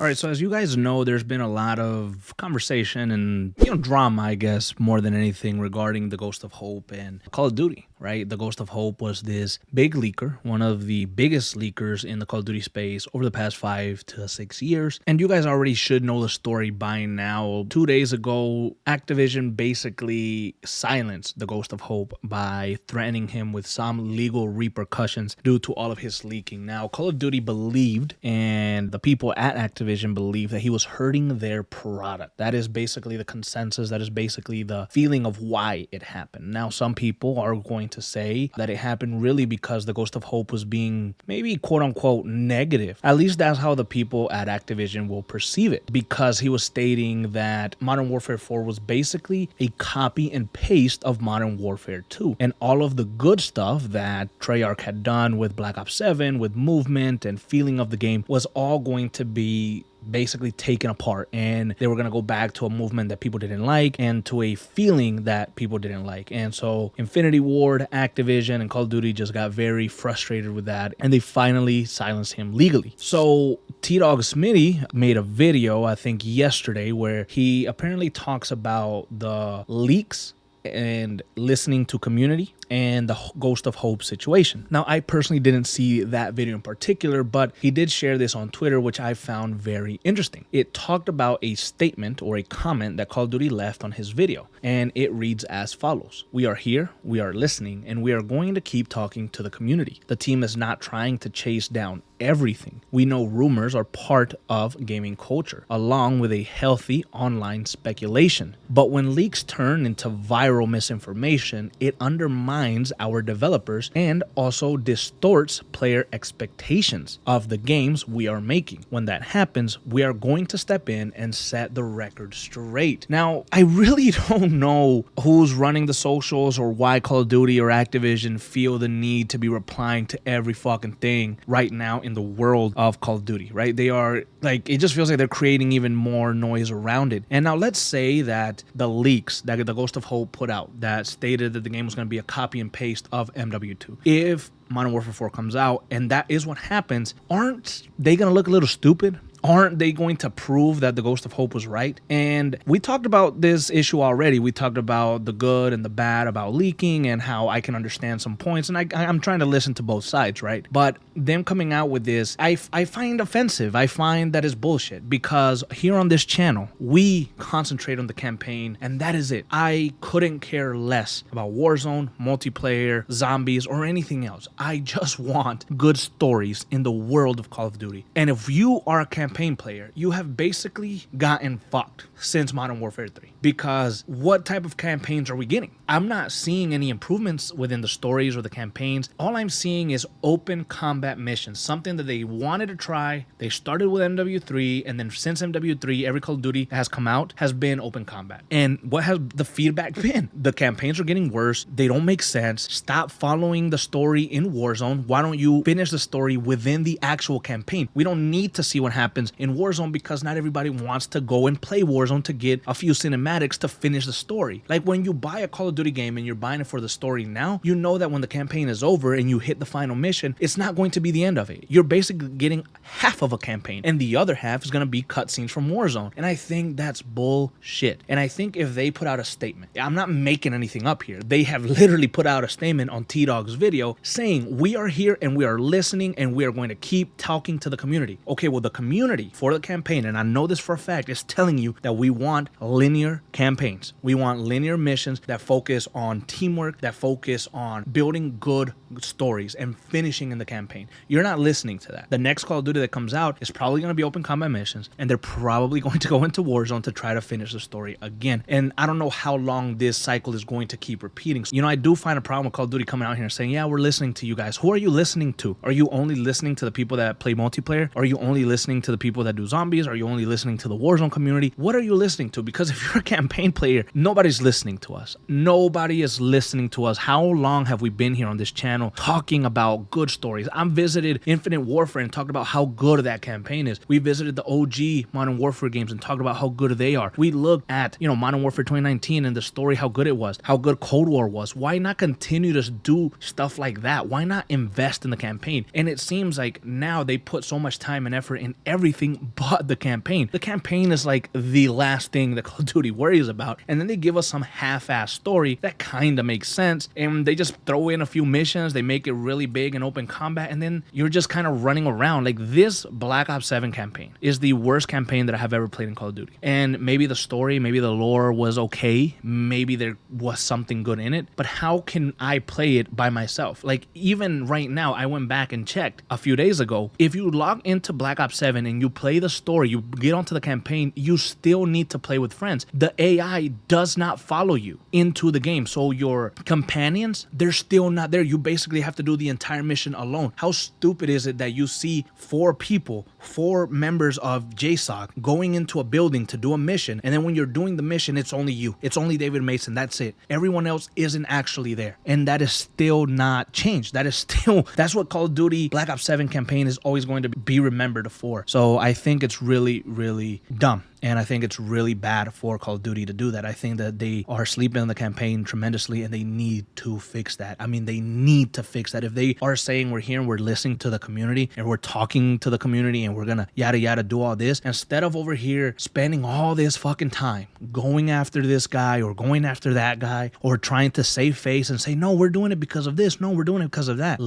All right, so as you guys know, there's been a lot of conversation and drama, I guess, more than anything regarding the Ghost of Hope and Call of Duty, right? The Ghost of Hope was this big leaker, one of the biggest leakers in the Call of Duty space over the past 5 to 6 years. And you guys already should know the story by now. 2 days ago, Activision basically silenced the Ghost of Hope by threatening him with some legal repercussions due to all of his leaking. Now, Call of Duty believed, and the people at Activision believe, that he was hurting their product. That is basically the consensus. That is basically the feeling of why it happened. Now, some people are going to say that it happened really because the Ghost of Hope was being maybe quote unquote negative. At least that's how the people at Activision will perceive it, because he was stating that Modern Warfare 4 was basically a copy and paste of Modern Warfare 2. And all of the good stuff that Treyarch had done with Black Ops 7, with movement and feeling of the game, was all going to be basically taken apart, and they were going to go back to a movement that people didn't like and to a feeling that people didn't like. And so Infinity Ward, Activision, and Call of Duty just got very frustrated with that, and they finally silenced him legally. So T-Dog Smitty made a video, I think yesterday, where he apparently talks about the leaks and listening to community and the Ghost of Hope situation. Now, I personally didn't see that video in particular, but he did share this on Twitter, which I found very interesting. It talked about a statement or a comment that Call of Duty left on his video, and it reads as follows: "We are here, we are listening, and we are going to keep talking to the community. The team is not trying to chase down everything. We know rumors are part of gaming culture, along with a healthy online speculation. But when leaks turn into viral misinformation, it undermines our developers and also distorts player expectations of the games we are making. When that happens, we are going to step in and set the record straight." Now, I really don't know who's running the socials or why Call of Duty or Activision feel the need to be replying to every fucking thing right now in the world of Call of Duty, right? They are like, it just feels like they're creating even more noise around it. And now let's say that the leaks that the Ghost of Hope put out that stated that the game was going to be a copy and paste of MW2. If Modern Warfare 4 comes out and that is what happens, aren't they going to look a little stupid? Aren't they going to prove that the Ghost of Hope was right? And we talked about this issue already. We talked about the good and the bad about leaking and how I can understand some points. And I'm trying to listen to both sides, right? But them coming out with this, I find offensive. I find that is bullshit, because here on this channel, we concentrate on the campaign, and that is it. I couldn't care less about Warzone, multiplayer, zombies, or anything else. I just want good stories in the world of Call of Duty. And if you are a campaign player, you have basically gotten fucked since Modern Warfare 3, because what type of campaigns are we getting? I'm not seeing any improvements within the stories or the campaigns. All I'm seeing is open combat missions, something that they wanted to try. They started with MW3, and then since MW3, every Call of Duty that has come out has been open combat. And what has the feedback been? The campaigns are getting worse. They don't make sense. Stop following the story in Warzone. Why don't you finish the story within the actual campaign? We don't need to see what happens in Warzone, because not everybody wants to go and play Warzone to get a few cinematics to finish the story. Like, when you buy a Call of Duty game and you're buying it for the story now, you know that when the campaign is over and you hit the final mission, it's not going to be the end of it. You're basically getting half of a campaign, and the other half is going to be cutscenes from Warzone. And I think that's bullshit. And I think if they put out a statement, I'm not making anything up here, they have literally put out a statement on T-Dog's video saying, "We are here and we are listening and we are going to keep talking to the community." Okay, well, the community for the campaign, and I know this for a fact, is telling you that we want linear campaigns. We want linear missions that focus on teamwork, that focus on building good stories and finishing in the campaign. You're not listening to that. The next Call of Duty that comes out is probably going to be open combat missions, and they're probably going to go into Warzone to try to finish the story again. And I don't know how long this cycle is going to keep repeating. You know, I do find a problem with Call of Duty coming out here and saying, "Yeah, we're listening to you guys." Who are you listening to? Are you only listening to the people that play multiplayer? Are you only listening to the people that do zombies? Are you only listening to the Warzone community? What are you listening to? Because if you're a campaign player, nobody's listening to us. Nobody is listening to us. How long have we been here on this channel talking about good stories? I visited Infinite Warfare and talked about how good that campaign is. We visited the OG Modern Warfare games and talked about how good they are. We looked at, Modern Warfare 2019 and the story, how good it was, how good Cold War was. Why not continue to do stuff like that? Why not invest in the campaign? And it seems like now they put so much time and effort in every everything but the campaign. The campaign is like the last thing that Call of Duty worries about. And then they give us some half-ass story that kind of makes sense. And they just throw in a few missions. They make it really big and open combat. And then you're just kind of running around. Like, this Black Ops 7 campaign is the worst campaign that I have ever played in Call of Duty. And maybe the story, maybe the lore was okay. Maybe there was something good in it. But how can I play it by myself? Like, even right now, I went back and checked a few days ago. If you log into Black Ops 7 and you play the story, you get onto the campaign, you still need to play with friends. The AI does not follow you into the game. So your companions, they're still not there. You basically have to do the entire mission alone. How stupid is it that you see 4 people, 4 members of JSOC going into a building to do a mission, and then when you're doing the mission, it's only you. It's only David Mason. That's it. Everyone else isn't actually there. And that is still not changed. That's what Call of Duty Black Ops 7 campaign is always going to be remembered for. So I think it's really, really dumb. And I think it's really bad for Call of Duty to do that. I think that they are sleeping on the campaign tremendously, and they need to fix that. I mean, they need to fix that. If they are saying we're here and we're listening to the community and we're talking to the community and we're gonna yada yada do all this, instead of over here spending all this fucking time going after this guy or going after that guy or trying to save face and say, no, we're doing it because of this, no, we're doing it because of that.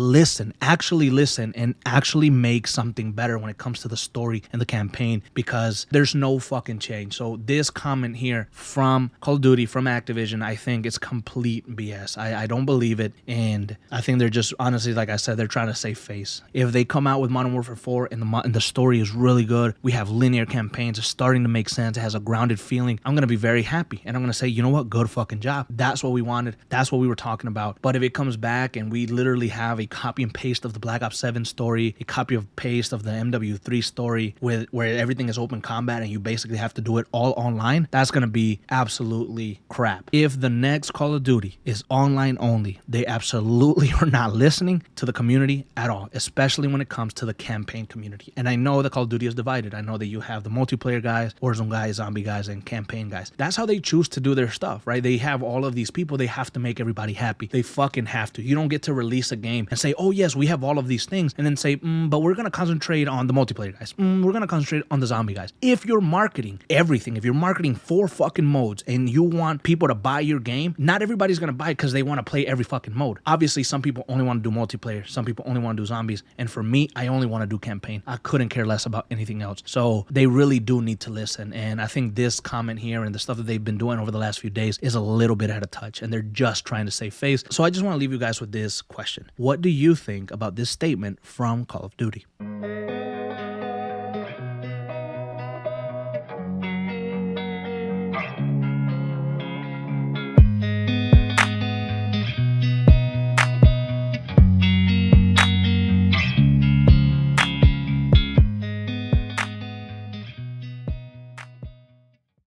Actually listen and actually make something better when it comes to the story and the campaign, because there's no fucking change. So this comment here from Call of Duty, from Activision, I think it's complete BS. I don't believe it, and I think they're just, honestly, like I said, they're trying to save face. If they come out with Modern Warfare 4 and the story is really good, we have linear campaigns, it's starting to make sense, it has a grounded feeling, I'm gonna be very happy, and I'm gonna say, you know what, good fucking job. That's what we wanted. That's what we were talking about. But if it comes back and we literally have a copy and paste of the Black Ops 7 story, a copy of paste of the MW3 story where everything is open combat and you basically have to do it all online, that's going to be absolutely crap. If the next Call of Duty is online only, they absolutely are not listening to the community at all, especially when it comes to the campaign community. And I know that Call of Duty is divided. I know that you have the multiplayer guys, Warzone guys, zombie guys, and campaign guys. That's how they choose to do their stuff, right? They have all of these people. They have to make everybody happy. They fucking have to. You don't get to release a game and say, oh yes, we have all of these things, and then say, but we're going to concentrate on the multiplayer guys. We're going to concentrate on the zombie guys. If you're marketing everything, if you're marketing 4 fucking modes and you want people to buy your game, not everybody's going to buy it because they want to play every fucking mode. Obviously, some people only want to do multiplayer. Some people only want to do zombies. And for me, I only want to do campaign. I couldn't care less about anything else. So they really do need to listen. And I think this comment here and the stuff that they've been doing over the last few days is a little bit out of touch, and they're just trying to save face. So I just want to leave you guys with this question. What do you think about this statement from Call of Duty?